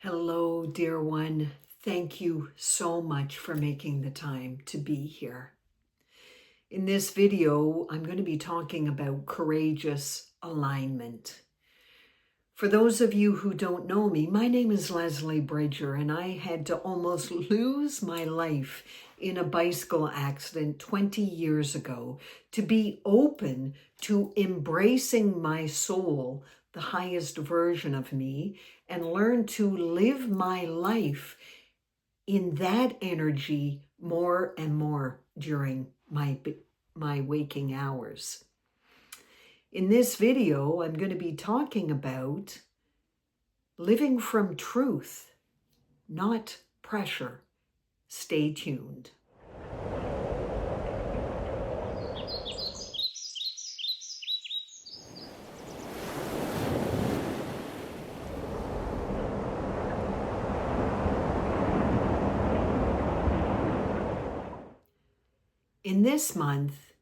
Hello, dear one. Thank you so much for making the time to be here. In this video, I'm going to be talking about courageous alignment. For those of you who don't know me, my name is Leslie Bridger, and I had to almost lose my life in a bicycle accident 20 years ago to be open to embracing my soul, the highest version of me, and learn to live my life in that energy more and more during my waking hours. In this video, I'm going to be talking about living from truth, not pressure. Stay tuned. In this month,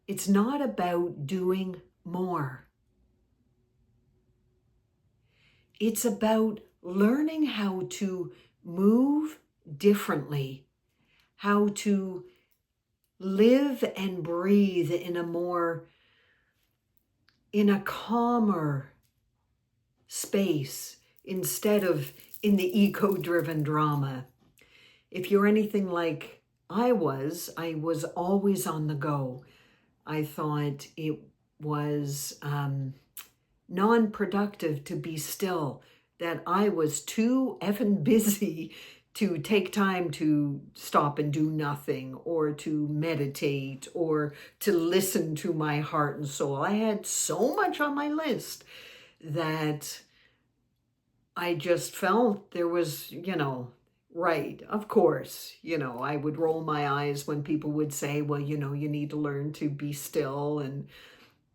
it's not about doing more. It's about learning how to move differently, how to live and breathe in a calmer space instead of in the ego-driven drama. If you're anything like I was always on the go. I thought it was non-productive to be still, that I was too effing busy to take time to stop and do nothing, or to meditate, or to listen to my heart and soul. I had so much on my list that I just felt there was, right, of course, I would roll my eyes when people would say, well, you need to learn to be still. And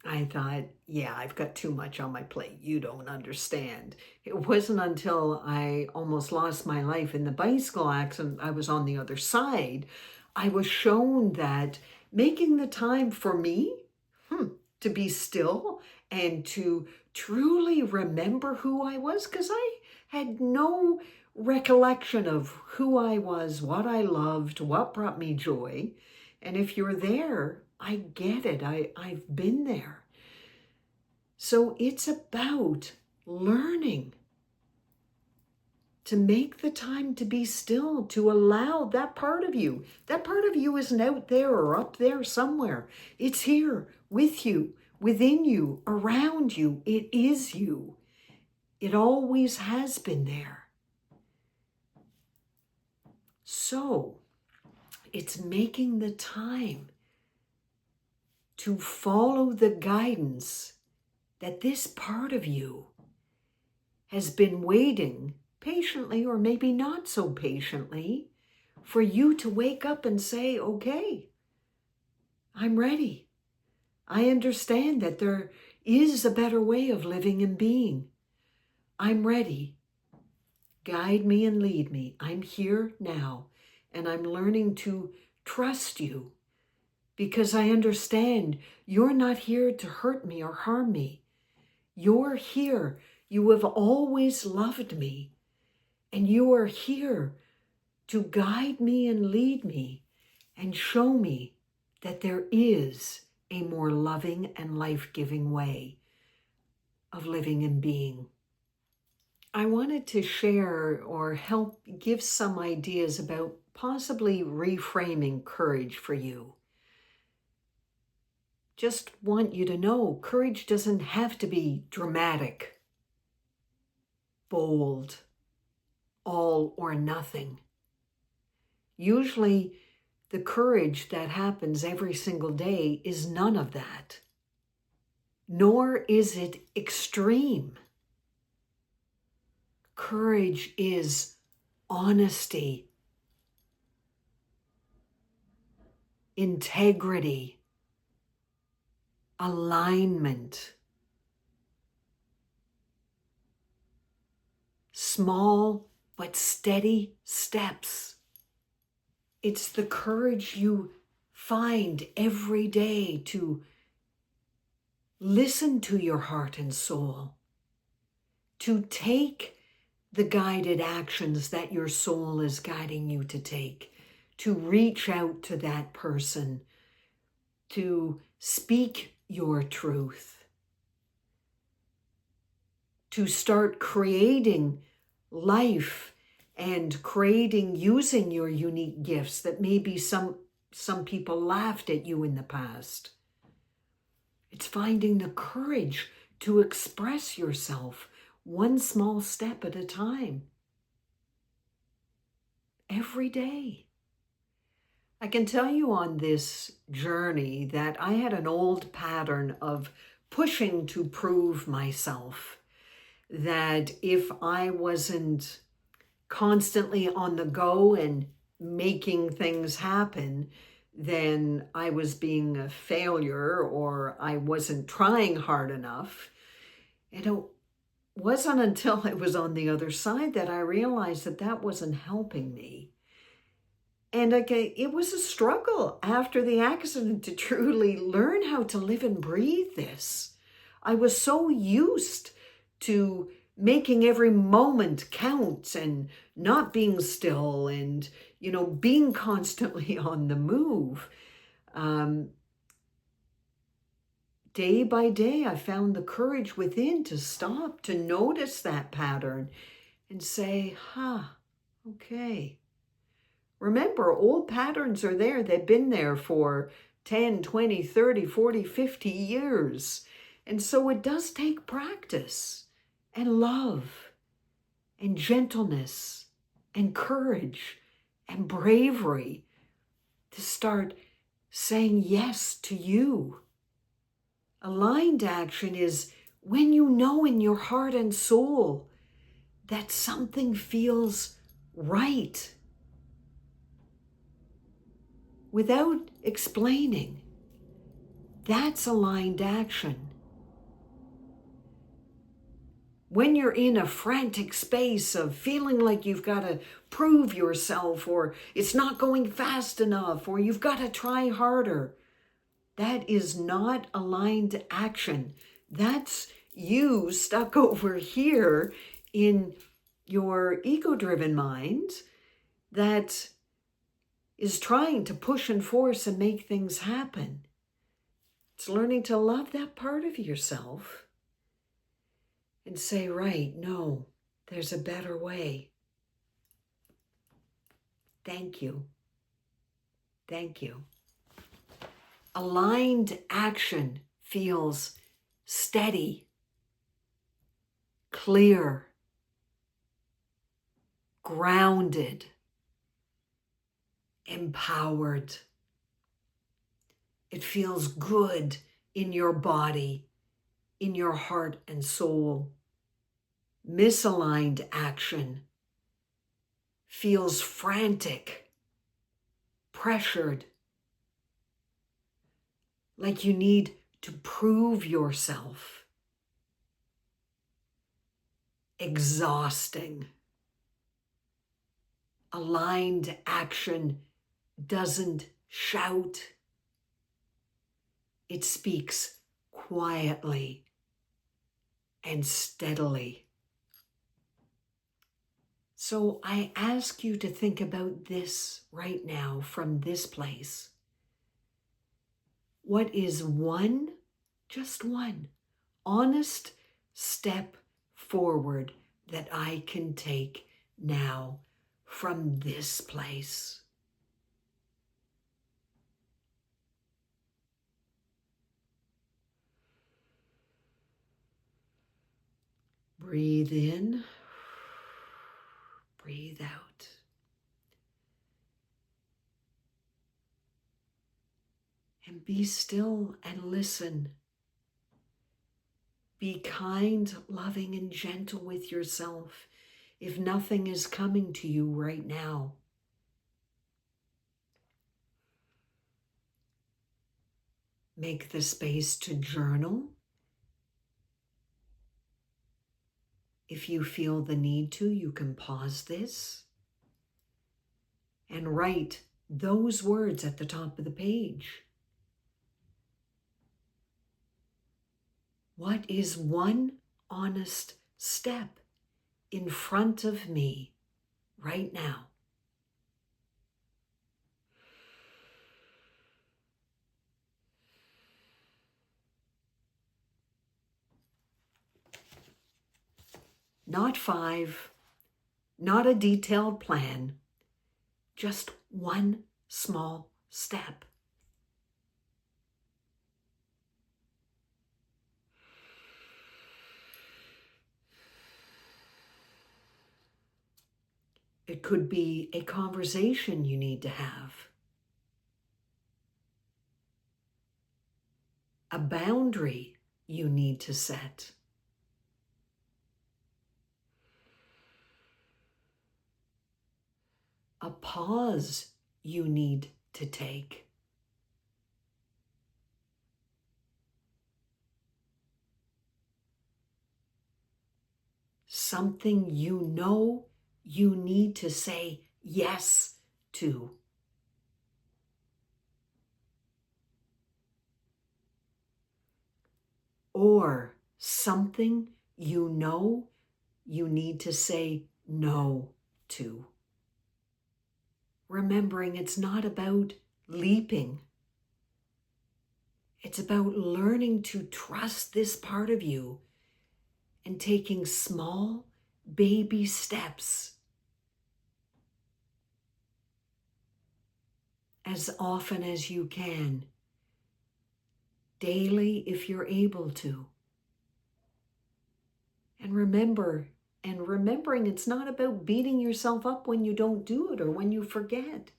I thought, yeah, I've got too much on my plate. You don't understand. It wasn't until I almost lost my life in the bicycle accident, I was on the other side, I was shown that making the time for me to be still and to truly remember who I was, because I had no recollection of who I was, what I loved, what brought me joy. And if you're there, I get it. I've been there. So it's about learning to make the time to be still, to allow that part of you. That part of you isn't out there or up there somewhere. It's here with you, within you, around you. It is you. It always has been there. So it's making the time to follow the guidance that this part of you has been waiting patiently, or maybe not so patiently, for you to wake up and say, okay, I'm ready. I understand that there is a better way of living and being. I'm ready. Guide me and lead me. I'm here now, and I'm learning to trust you because I understand you're not here to hurt me or harm me. You're here. You have always loved me, and you are here to guide me and lead me and show me that there is a more loving and life-giving way of living and being. I wanted to share or help give some ideas about possibly reframing courage for you. Just want you to know, courage doesn't have to be dramatic, bold, all or nothing. Usually, the courage that happens every single day is none of that, nor is it extreme. Courage is honesty, integrity, alignment, small but steady steps. It's the courage you find every day to listen to your heart and soul, to take the guided actions that your soul is guiding you to take, to reach out to that person, to speak your truth, to start creating life and creating using your unique gifts that maybe some people laughed at you in the past. It's finding the courage to express yourself one small step at a time. Every day. I can tell you on this journey that I had an old pattern of pushing to prove myself. That if I wasn't constantly on the go and making things happen, then I was being a failure or I wasn't trying hard enough. And it wasn't until I was on the other side that I realized that that wasn't helping me. And it was a struggle after the accident to truly learn how to live and breathe this. I was so used to making every moment count and not being still and, being constantly on the move. Day by day, I found the courage within to stop, to notice that pattern and say, okay. Remember, old patterns are there. They've been there for 10, 20, 30, 40, 50 years. And so it does take practice and love and gentleness and courage and bravery to start saying yes to you. Aligned action is when you know in your heart and soul that something feels right without explaining. That's aligned action. When you're in a frantic space of feeling like you've got to prove yourself, or it's not going fast enough, or you've got to try harder, that is not aligned action. That's you stuck over here in your ego-driven mind that is trying to push and force and make things happen. It's learning to love that part of yourself and say, right, no, there's a better way. Thank you. Thank you. Aligned action feels steady, clear, grounded, empowered. It feels good in your body, in your heart and soul. Misaligned action feels frantic, pressured, like you need to prove yourself. Exhausting. Aligned action doesn't shout. It speaks quietly and steadily. So I ask you to think about this right now from this place. What is one, just one, honest step forward that I can take now from this place? Breathe in, breathe out. And be still and listen. Be kind, loving, and gentle with yourself if nothing is coming to you right now. Make the space to journal. If you feel the need to, you can pause this and write those words at the top of the page. What is one honest step in front of me right now. Not 5, not a detailed plan, just one small step. It could be a conversation you need to have, a boundary you need to set, a pause you need to take. Something you know you need to say yes to. Or something you know you need to say no to. Remembering it's not about leaping. It's about learning to trust this part of you and taking small baby steps as often as you can, daily if you're able to. And remembering it's not about beating yourself up when you don't do it or when you forget.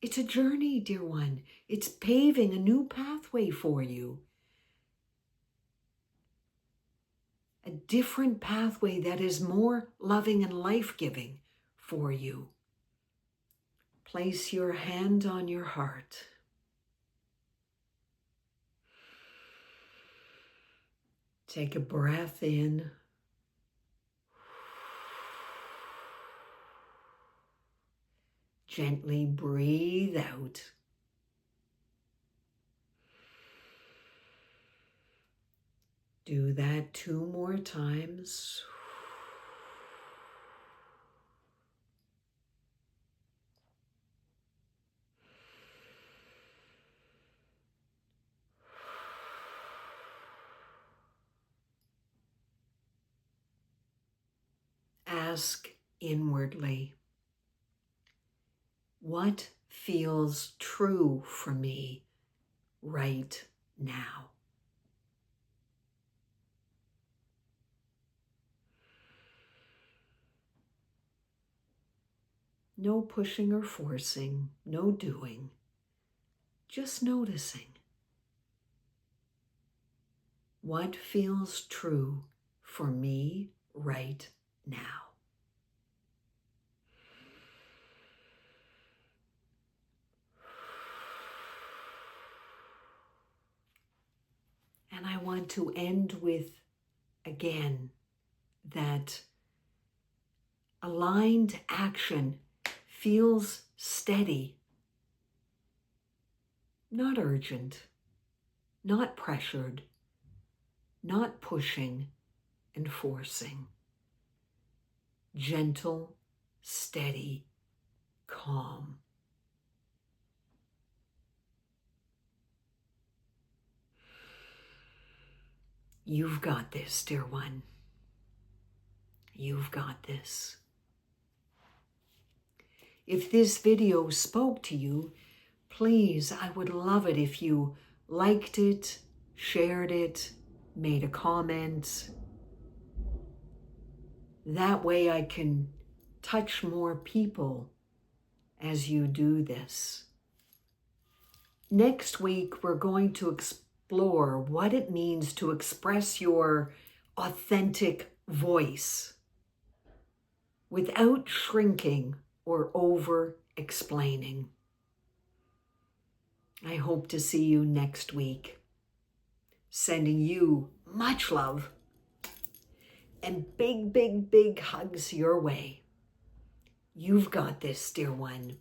It's a journey, dear one. It's paving a new pathway for you. A different pathway that is more loving and life-giving for you. Place your hand on your heart. Take a breath in. Gently breathe out. Do that 2 more times. Ask inwardly, what feels true for me right now? No pushing or forcing, no doing, just noticing. What feels true for me right now? And I want to end with, again, that aligned action feels steady, not urgent, not pressured, not pushing and forcing. Gentle, steady, calm. You've got this, dear one. You've got this. If this video spoke to you, please, I would love it if you liked it, shared it, made a comment. That way I can touch more people as you do this. Next week, we're going to explore what it means to express your authentic voice without shrinking or over-explaining. I hope to see you next week. Sending you much love and big, big, big hugs your way. You've got this, dear one.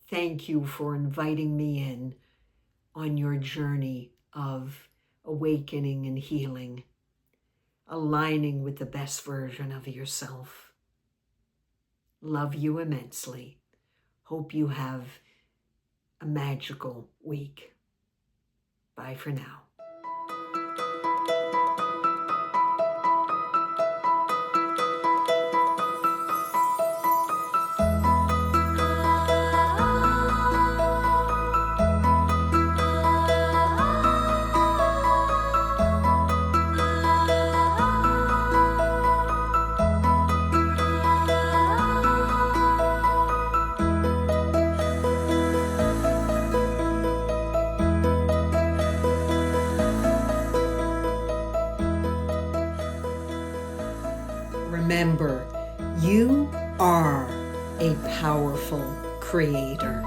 Thank you for inviting me in on your journey of awakening and healing. aligning with the best version of yourself. Love you immensely. Hope you have a magical week. Bye for now. Remember, you are a powerful creator.